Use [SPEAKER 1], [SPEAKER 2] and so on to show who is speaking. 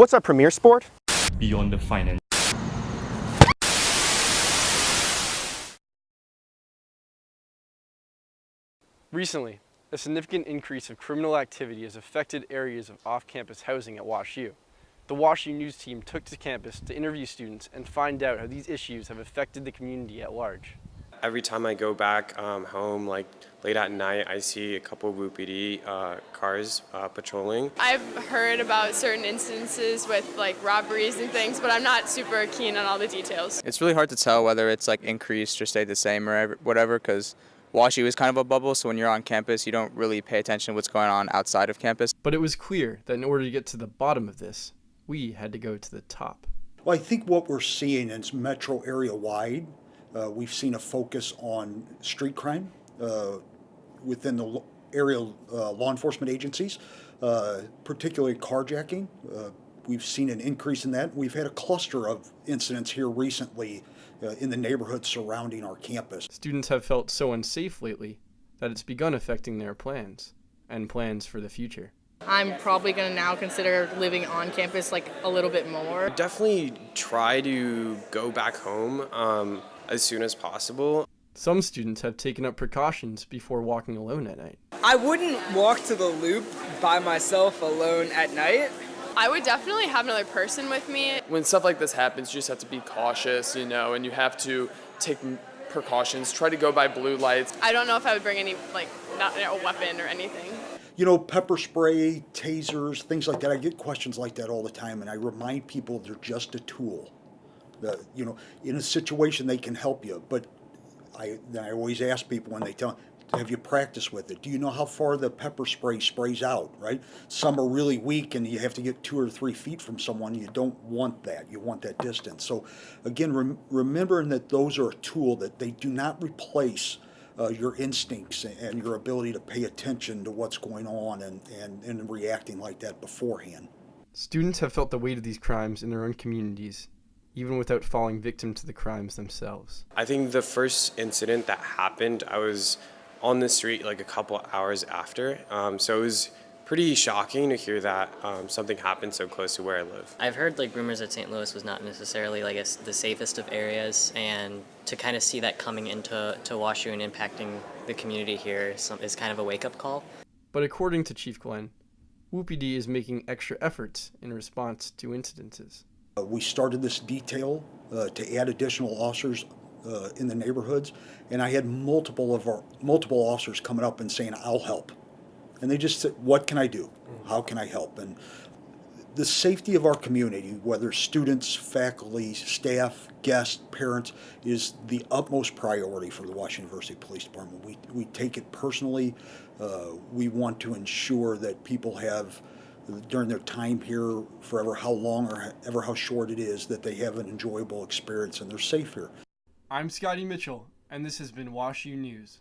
[SPEAKER 1] What's our premier sport?
[SPEAKER 2] Beyond the finance.
[SPEAKER 3] Recently, a significant increase of criminal activity has affected areas of off-campus housing at WashU. The WashU news team took to campus to interview students and find out how these issues have affected the community at large.
[SPEAKER 4] Every time I go back home, like late at night, I see a couple of WUPD cars patrolling.
[SPEAKER 5] I've heard about certain instances with like robberies and things, but I'm not super keen on all the details.
[SPEAKER 6] It's really hard to tell whether it's like increased or stayed the same or whatever, because WashU is kind of a bubble, so when you're on campus, you don't really pay attention to what's going on outside of campus.
[SPEAKER 3] But it was clear that in order to get to the bottom of this, we had to go to the top.
[SPEAKER 7] Well, I think what we're seeing is metro area wide. We've seen a focus on street crime within the area law enforcement agencies, particularly carjacking. We've seen an increase in that. We've had a cluster of incidents here recently in the neighborhoods surrounding our campus.
[SPEAKER 3] Students have felt so unsafe lately that it's begun affecting their plans and plans for the future.
[SPEAKER 8] I'm probably going to now consider living on campus like a little bit more.
[SPEAKER 4] Definitely try to go back home as soon as possible.
[SPEAKER 3] Some students have taken up precautions before walking alone at night.
[SPEAKER 9] I wouldn't walk to the loop by myself alone at night.
[SPEAKER 5] I would definitely have another person with me.
[SPEAKER 10] When stuff like this happens, you just have to be cautious, and you have to take precautions. Try to go by blue lights.
[SPEAKER 5] I don't know if I would bring any, not a weapon or anything.
[SPEAKER 7] You know, pepper spray, tasers, things like that. I get questions like that all the time, and I remind people they're just a tool. In a situation they can help you, but I always ask people when they tell, have you practiced with it? Do you know how far the pepper spray sprays out, right? Some are really weak and you have to get 2 or 3 feet from someone. You don't want that. You want that distance. So again, remembering that those are a tool, that they do not replace your instincts and your ability to pay attention to what's going on and reacting like that beforehand.
[SPEAKER 3] Students have felt the weight of these crimes in their own communities, even without falling victim to the crimes themselves.
[SPEAKER 4] I think the first incident that happened, I was on the street like a couple hours after, so it was pretty shocking to hear that something happened so close to where I live.
[SPEAKER 11] I've heard rumors that St. Louis was not necessarily the safest of areas, and to kind of see that coming into WashU and impacting the community here is kind of a wake-up call.
[SPEAKER 3] But according to Chief Glenn, WUPD is making extra efforts in response to incidences.
[SPEAKER 7] We started this detail to add additional officers in the neighborhoods, and I had multiple officers coming up and saying, "I'll help." And they just said, "What can I do? How can I help?" And the safety of our community, whether students, faculty, staff, guests, parents, is the utmost priority for the Washington University Police Department. We take it personally. We want to ensure that people have, during their time here, forever how long or ever how short it is, that they have an enjoyable experience and they're safe here.
[SPEAKER 3] I'm Scottie Mitchell, and this has been WashU News.